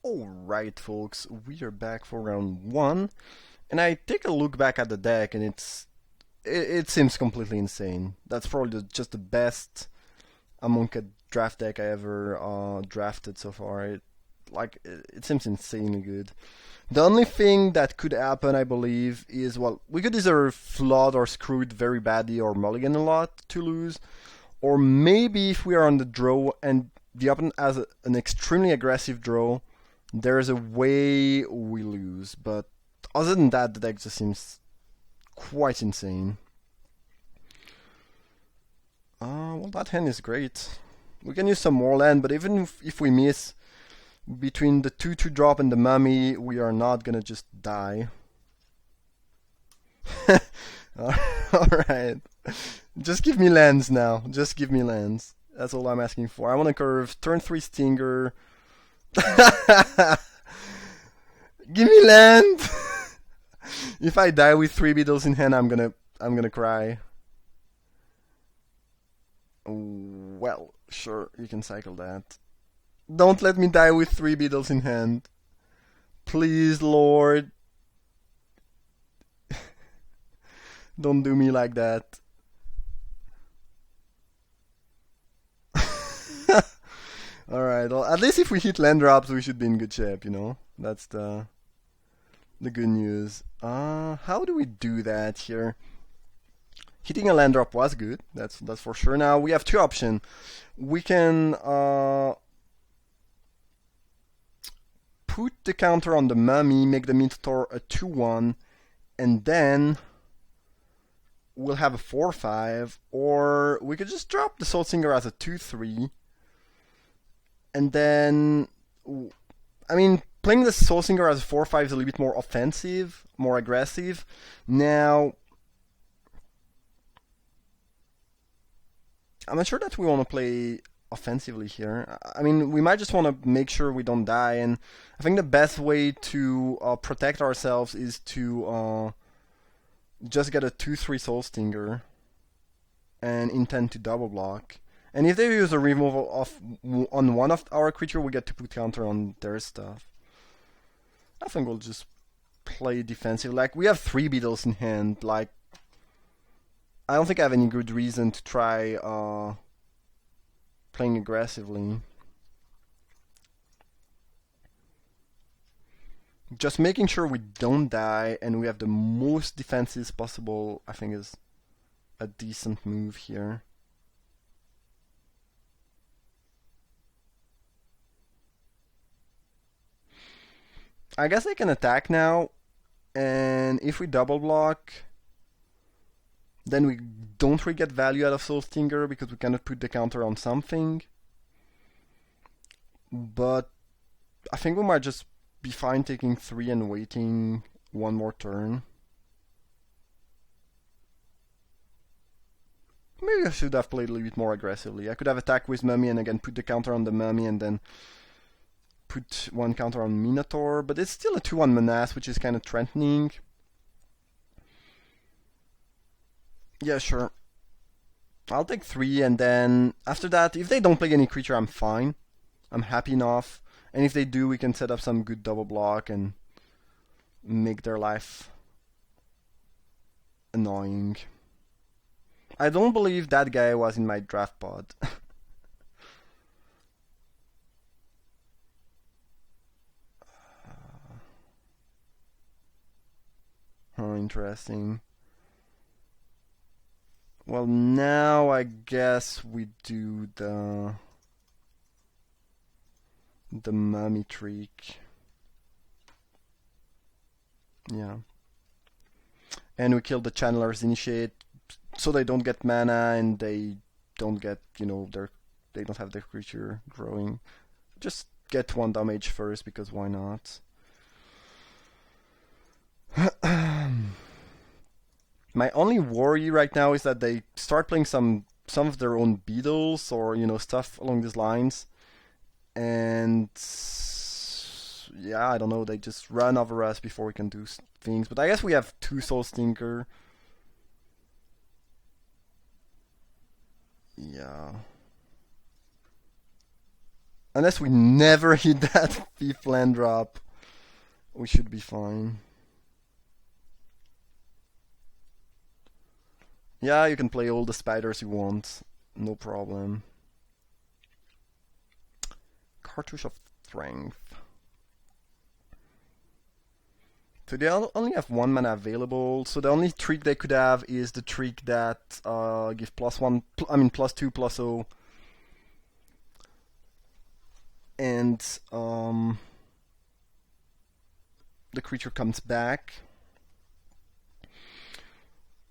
Alright folks, we are back for round 1, and I take a look back at the deck and it seems completely insane. That's probably just the best Amonkhet draft deck I ever drafted so far. It seems insanely good. The only thing that could happen, I believe, is, well, we could either flood or screw it very badly or mulligan a lot to lose, or maybe if we are on the draw and the opponent has an extremely aggressive draw, there is a way we lose. But other than that, the deck just seems quite insane. Well, that hand is great. We can use some more land, but even if we miss between the 2/2 drop and the mummy, we are not gonna just die. Alright. Just give me lands now. Just give me lands. That's all I'm asking for. I want to curve turn 3 Stinger. Give me land! If I die with 3 beetles in hand, I'm gonna cry. Well, sure, you can cycle that. Don't let me die with 3 beetles in hand. Please, Lord. Don't do me like that. Alright, well, at least if we hit land drops, we should be in good shape, you know? That's the good news. How do we do that here? Hitting a land drop was good, that's for sure. Now, we have 2 options. We can put the counter on the mummy, make the Minotaur a 2/1, and then we'll have a 4/5, or we could just drop the Soul Singer as a 2/3. And then, I mean, playing the Soul Singer as a 4/5 is a little bit more offensive, more aggressive. Now, I'm not sure that we want to play offensively here. I mean, we might just want to make sure we don't die, and I think the best way to protect ourselves is to just get a 2/3 Soul Stinger and intend to double block. And if they use a removal on one of our creature, we get to put counter on their stuff. I think we'll just play defensive. Like, we have 3 beetles in hand. Like, I don't think I have any good reason to try playing aggressively. Just making sure we don't die and we have the most defenses possible, I think, is a decent move here. I guess I can attack now, and if we double block, then we don't really get value out of Soul Stinger because we cannot put the counter on something. But I think we might just be fine taking 3 and waiting one more turn. Maybe I should have played a little bit more aggressively. I could have attacked with Mummy and again put the counter on the Mummy and then put 1 counter on Minotaur, but it's still a 2/1 Menace, which is kind of threatening. Yeah, sure. I'll take 3, and then after that, if they don't play any creature, I'm fine. I'm happy enough. And if they do, we can set up some good double block and make their life annoying. I don't believe that guy was in my draft pod. Oh, interesting. Well, now I guess we do the mummy trick. Yeah. And we kill the Channeler's Initiate so they don't get mana and they don't get, you know, they don't have their creature growing. Just get 1 damage first because why not? My only worry right now is that they start playing some of their own beetles or, you know, stuff along these lines. And yeah, I don't know, they just run over us before we can do things. But I guess we have 2 Soul Stinker. Yeah. Unless we never hit that 5th land drop, we should be fine. Yeah, you can play all the spiders you want. No problem. Cartouche of Strength. So they only have 1 mana available, so the only trick they could have is the trick that give +1, +2, +0. And the creature comes back.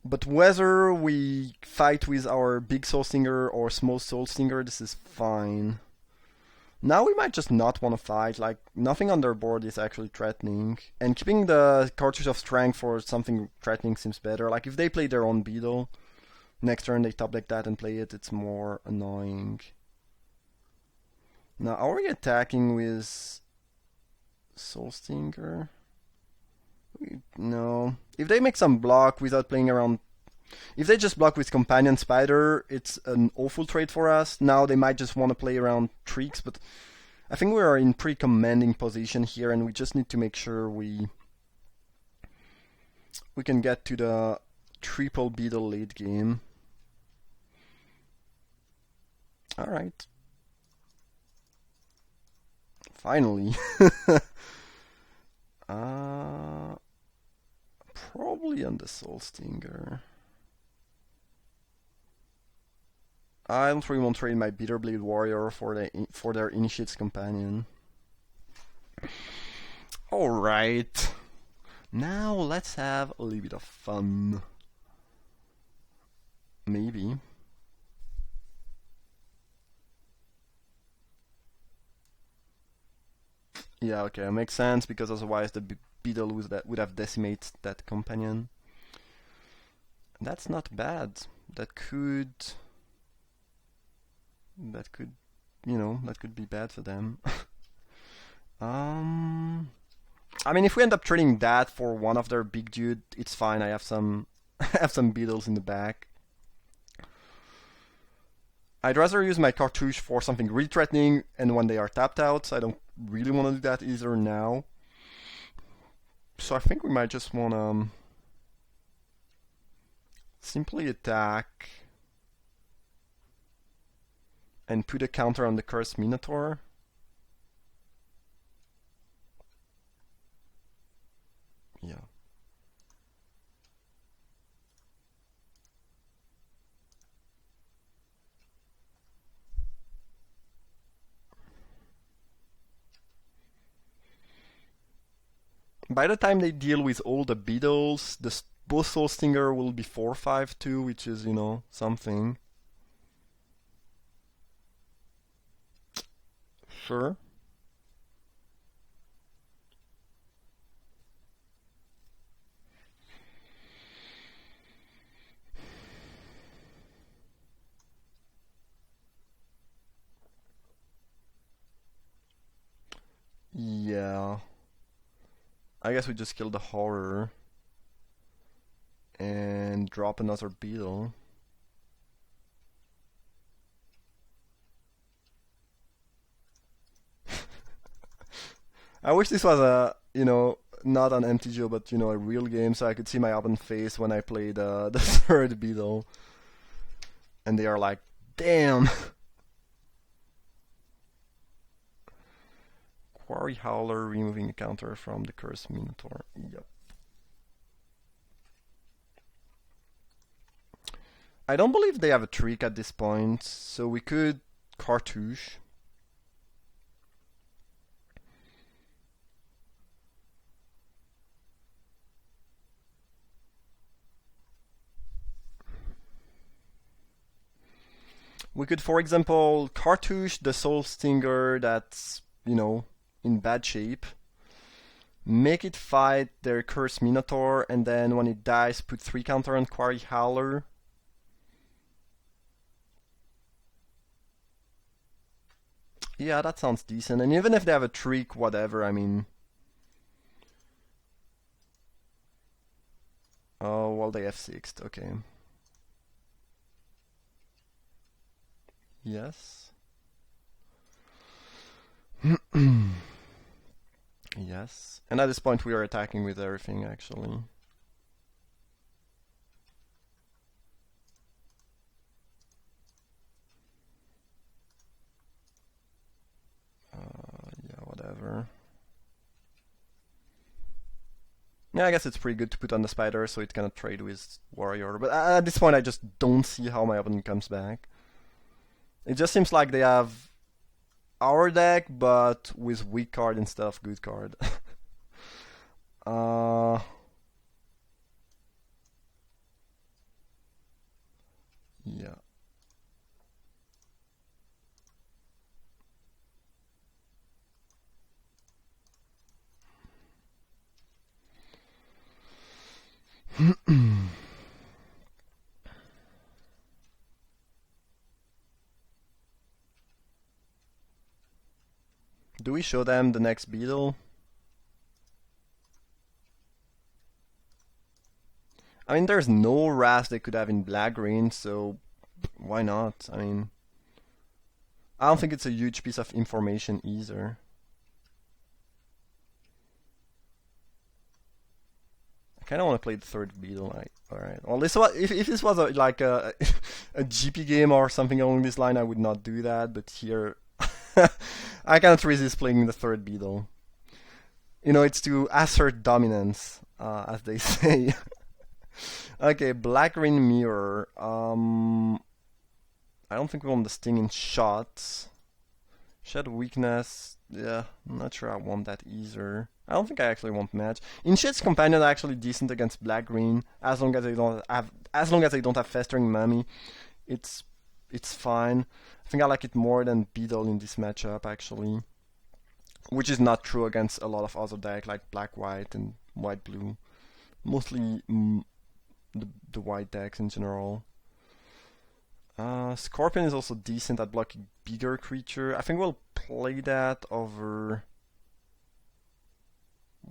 But whether we fight with our big Soul Stinger or small Soul Stinger, this is fine. Now we might just not want to fight, like nothing on their board is actually threatening. And keeping the Cartouche of Strength for something threatening seems better. Like if they play their own Beetle, next turn they top deck that and play it, it's more annoying. Now are we attacking with Soul Stinger? No. If they make some block without playing around... If they just block with Companion Spider, it's an awful trade for us. Now they might just want to play around tricks, but I think we are in pretty commanding position here, and we just need to make sure we can get to the triple Beetle late game. Alright. Finally. Probably on the Soul Stinger. I don't really want to trade my Bitterblade Warrior for their Initiate's Companion. Alright. Now let's have a little bit of fun. Maybe. Yeah, okay, it makes sense because otherwise the Beetle would have decimated that companion. That's not bad. That could, that could be bad for them. I mean, if we end up trading that for one of their big dude, it's fine. I have some, I have some Beetles in the back. I'd rather use my cartouche for something really threatening and when they are tapped out, so I don't really want to do that either now. So I think we might just want to simply attack and put a counter on the Cursed Minotaur. Yeah. By the time they deal with all the Beetles, the both Soul Stinger will be 4/5 too, which is, something. Sure. Yeah. I guess we just kill the horror and drop another Beetle. I wish this was a, not an MTGO, but, a real game, so I could see my open face when I play the third Beetle. And they are like, damn! Quarry Howler removing a counter from the Cursed Minotaur. Yep. I don't believe they have a trick at this point, so we could cartouche. We could, for example, cartouche the Soul Stinger that's, in bad shape. Make it fight their Cursed Minotaur, and then when it dies, put 3 counter on Quarry Howler. Yeah, that sounds decent. And even if they have a trick, whatever, I mean... Oh, well, they have 6'd, okay. Yes. Yes. And at this point we are attacking with everything actually. Yeah, whatever. Yeah, I guess it's pretty good to put on the spider so it cannot trade with warrior. But at this point I just don't see how my opponent comes back. It just seems like they have our deck, but with weak card instead of good card. uh, yeah. Do we show them the next beetle? I mean, there's no Ras they could have in black green, so why not? I mean, I don't think it's a huge piece of information either. I kind of want to play the third beetle. Alright. Well, this was, if this was like a, a GP game or something along this line, I would not do that, but here I cannot resist playing the third beetle. You know, it's to assert dominance, as they say. Okay, black green mirror. I don't think we want the stinging shots. Shed weakness. Yeah, I'm not sure I want that either. I don't think I actually want match. Inshed's companion are actually decent against black green, as long as they don't have festering mummy. It's fine. I think I like it more than beetle in this matchup actually, which is not true against a lot of other decks like black white and white blue. Mostly the white decks in general. Scorpion is also decent at blocking bigger creature. I think we'll play that over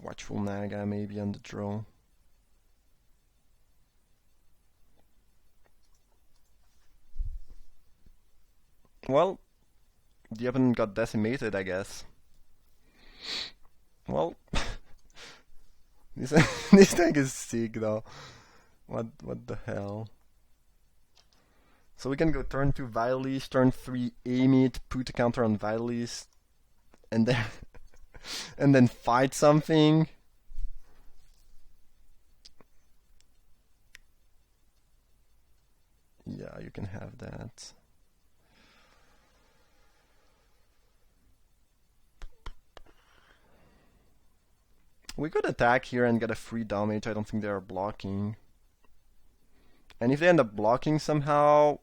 Watchful Naga maybe on the draw. Well, the opponent got decimated, I guess. Well, this this deck is sick though. What the hell? So we can go turn 2 Vitalist, turn 3 aim it, put a counter on Vitalist, and then and then fight something. Yeah, you can have that. We could attack here and get a free damage. I don't think they are blocking. And if they end up blocking somehow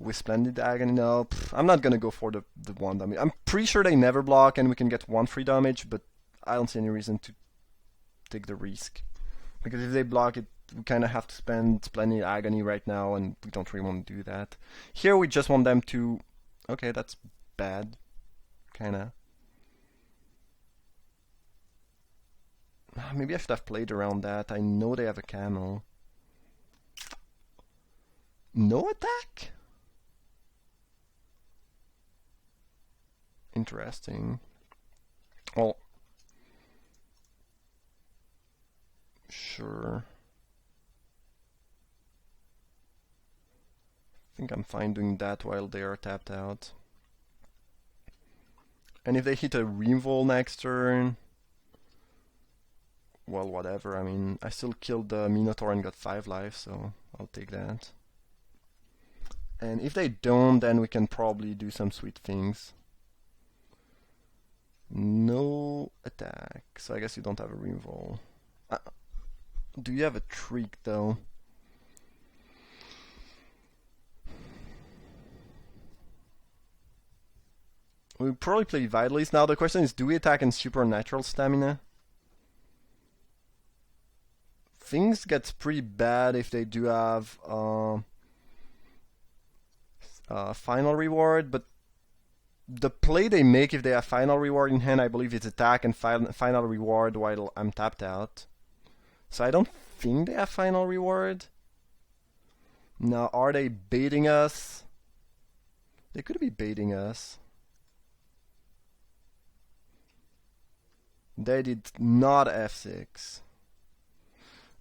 with Splendid Agony, no, I'm not gonna go for the 1 damage. I'm pretty sure they never block and we can get 1 free damage, but I don't see any reason to take the risk. Because if they block it, we kind of have to spend Splendid Agony right now, and we don't really want to do that. Here we just want them to... Okay, that's bad. Kinda. Maybe I should have played around that. I know they have a camel. No attack? Interesting. Well, sure. I think I'm fine doing that while they are tapped out. And if they hit a Revolt next turn, well, whatever. I mean, I still killed the Minotaur and got 5 lives, so I'll take that. And if they don't, then we can probably do some sweet things. No attack, so I guess you don't have a Revolt. Do you have a Trick, though? We probably play Vitalist. Now the question is, do we attack in Supernatural Stamina? Things get pretty bad if they do have final reward, but the play they make if they have final reward in hand, I believe it's attack and final reward while I'm tapped out. So I don't think they have final reward. Now, are they baiting us? They could be baiting us. They did not f6.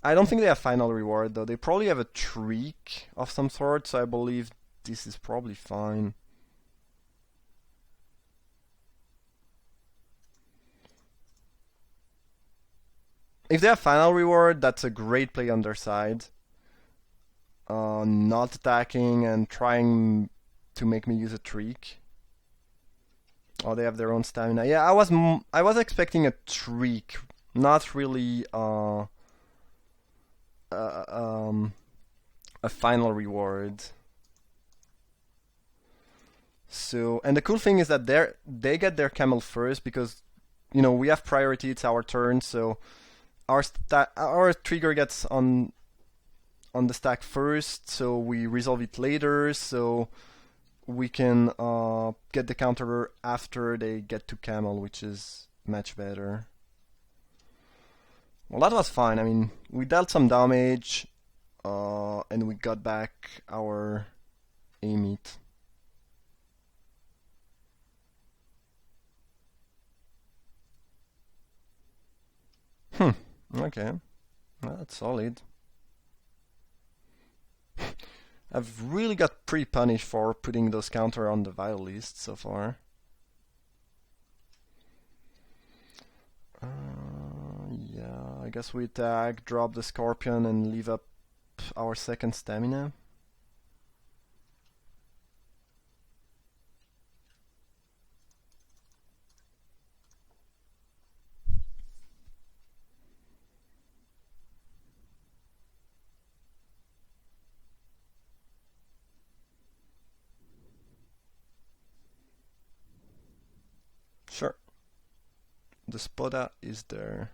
I don't think they have final reward though. They probably have a trick of some sort, so I believe this is probably fine. If they have final reward, that's a great play on their side. Not attacking and trying to make me use a trick. Oh, they have their own stamina. Yeah, I was expecting a trick, not really a final reward. So, and the cool thing is that they get their camel first because, you know, we have priority. It's our turn, so our trigger gets on the stack first, so we resolve it later. So we can get the counter after they get to camel, which is much better. Well, that was fine. I mean, we dealt some damage, and we got back our A-meat. Okay. Well, that's solid. I've really got pretty punished for putting those counter on the violist so far. Yeah, I guess we attack, drop the scorpion, and leave up our second stamina. Sure. The Spoda is there.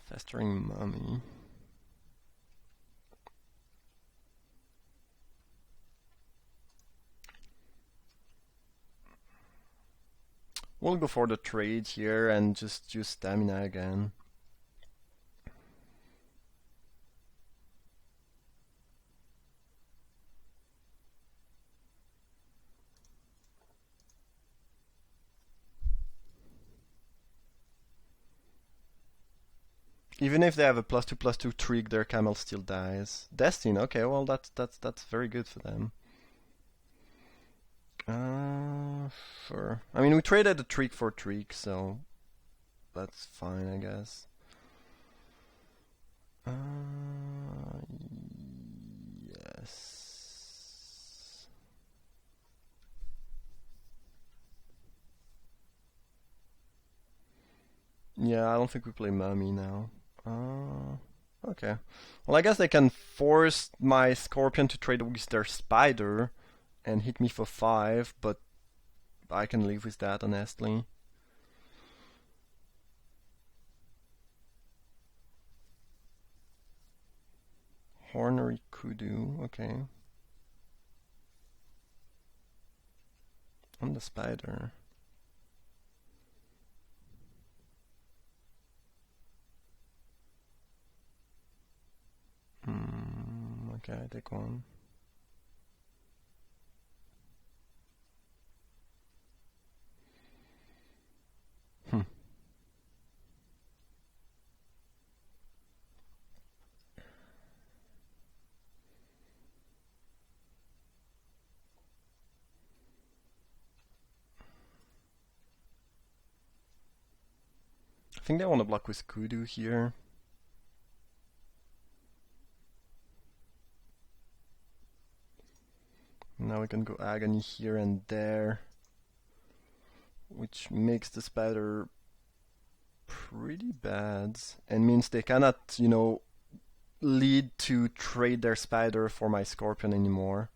Festering mummy. We'll go for the trade here and just use stamina again. Even if they have a +2/+2 trick, their camel still dies. Destin, okay, well that's very good for them. Sure. I mean, we traded a trick for trick, so that's fine, I guess. Yes. Yeah, I don't think we play mummy now. Okay. Well, I guess they can force my scorpion to trade with their spider and hit me for 5, but I can live with that, honestly. Hornery kudu, okay. On the spider. Okay, I take one. I think they want to block with kudu here. Now we can go agony here and there, which makes the spider pretty bad and means they cannot, you know, lead to trade their spider for my scorpion anymore.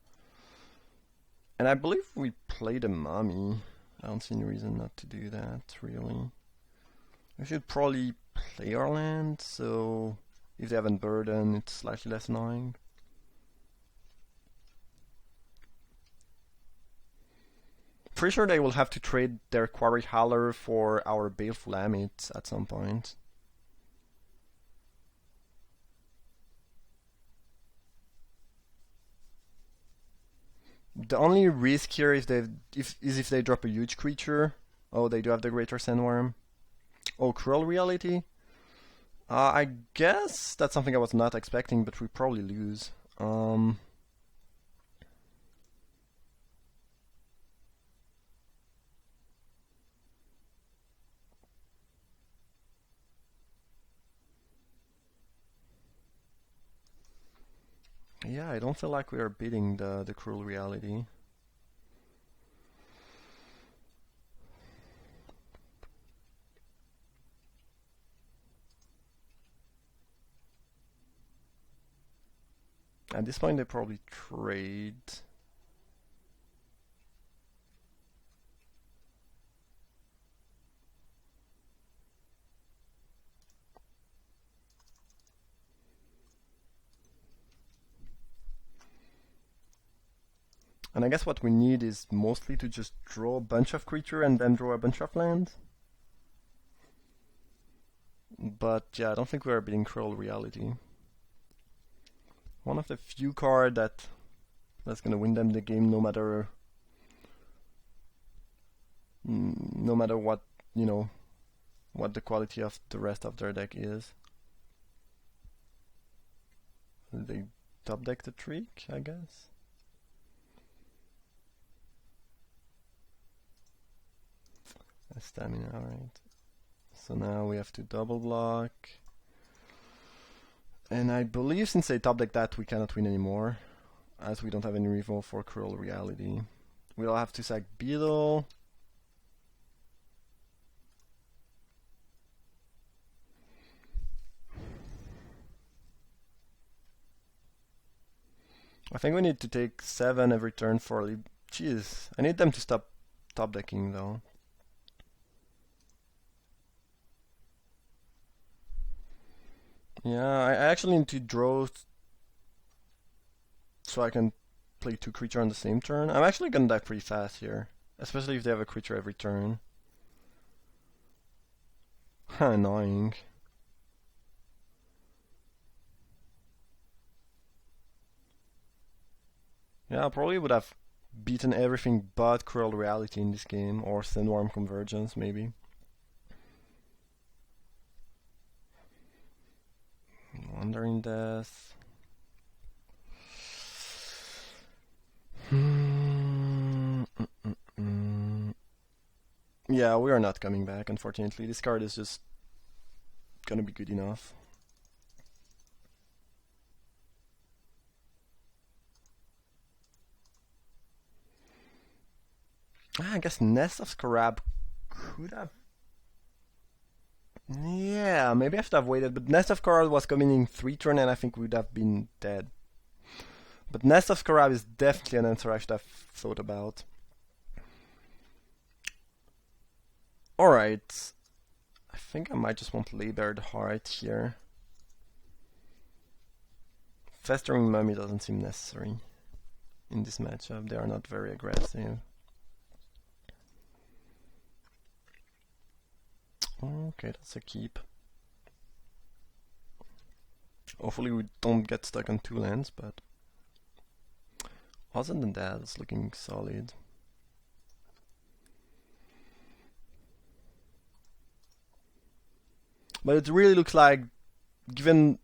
And I believe we played a mummy. I don't see any reason not to do that, really. We should probably play our land, so if they have a burden, it's slightly less annoying. Pretty sure they will have to trade their Quarry Howler for our Baleful Amit at some point. The only risk here is if they drop a huge creature. Oh, they do have the Greater Sandworm. Oh, Cruel Reality. I guess that's something I was not expecting, but we probably lose. Yeah, I don't feel like we are beating the Cruel Reality. At this point, they probably trade. And I guess what we need is mostly to just draw a bunch of creature and then draw a bunch of lands. But yeah, I don't think we are beating Cruel Reality. One of the few cards that's gonna win them the game, no matter what, what the quality of the rest of their deck is. They top deck the trick, I guess. Stamina, alright. So now we have to double block. And I believe since they top deck that, we cannot win anymore, as we don't have any removal for Cruel Reality. We'll have to sack Beetle. I think we need to take 7 every turn for Jeez, I need them to stop top decking though. Yeah, I actually need to draw so I can play 2 creatures on the same turn. I'm actually gonna die pretty fast here, especially if they have a creature every turn. Annoying. Yeah, I probably would have beaten everything but Cruel Reality in this game, or Sandworm Convergence, maybe. Wandering Death. Yeah, we are not coming back, unfortunately. This card is just gonna be good enough. I guess Nest of Scarab could have... Yeah, maybe I should have waited, but Nest of Scarab was coming in 3 turns and I think we would have been dead. But Nest of Scarab is definitely an answer I should have thought about. Alright. I think I might just want Labored Heart here. Festering Mummy doesn't seem necessary in this matchup. They are not very aggressive. Okay, that's a keep. Hopefully we don't get stuck on 2 lands, but other than that, it's looking solid. But it really looks like, given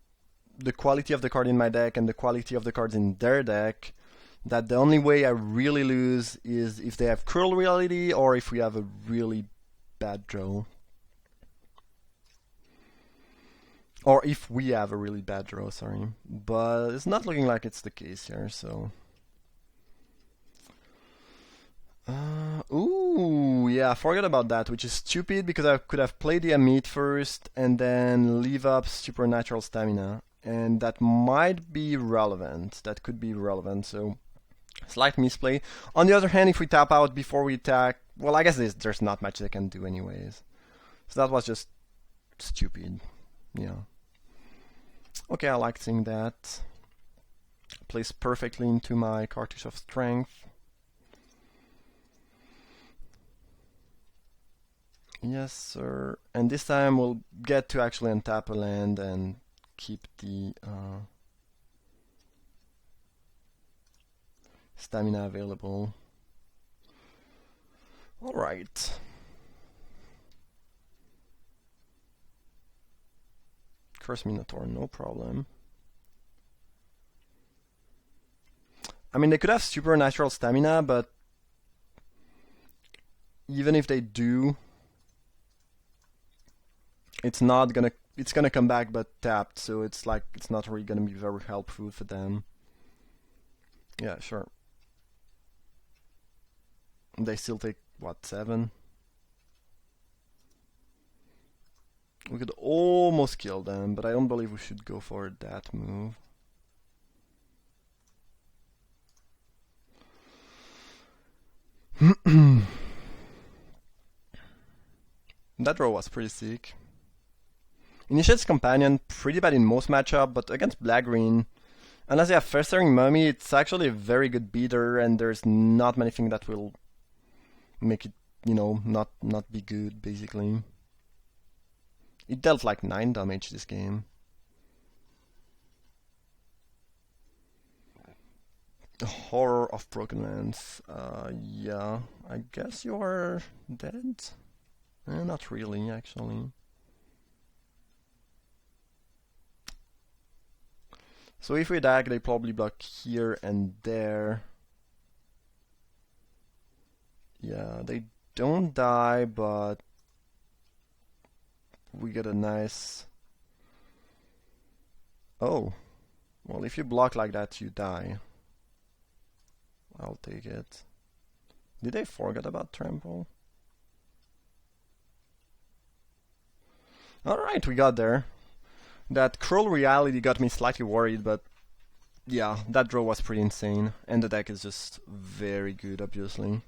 the quality of the card in my deck and the quality of the cards in their deck, that the only way I really lose is if they have Cruel Reality or if we have a really bad draw. Or if we have a really bad draw, sorry. But it's not looking like it's the case here, so... Ooh, yeah, I forgot about that, which is stupid because I could have played the Amonkhet first and then leave up Supernatural Stamina. And that might be relevant. That could be relevant, so... Slight misplay. On the other hand, if we tap out before we attack... Well, I guess there's not much they can do anyways. So that was just stupid. Yeah. Okay, I like seeing that. Plays perfectly into my Cartouche of Strength. Yes, sir. And this time we'll get to actually untap a land and stamina available. Alright. Curse Minotaur, no problem. I mean, they could have supernatural stamina, but even if they do, it's gonna come back but tapped, so it's like it's not really gonna be very helpful for them. Yeah, sure. They still take what, 7? We could almost kill them, but I don't believe we should go for that move. That draw was pretty sick. Initiate's Companion, pretty bad in most matchup, but against black-green, unless you have Festering Mummy, it's actually a very good beater, and there's not many things that will make it, you know, not be good, basically. It dealt like 9 damage this game. Horror of Broken Lands. Yeah, I guess you're dead? Not really, actually. So if we attack, they probably block here and there. Yeah, they don't die, but we get a nice... Oh. Well, if you block like that, you die. I'll take it. Did they forget about Trample? Alright, we got there. That Cruel Reality got me slightly worried, but yeah, that draw was pretty insane. And the deck is just very good, obviously.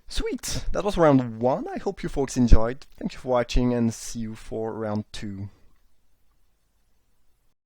Sweet! That was round 1. I hope you folks enjoyed. Thank you for watching and see you for round 2.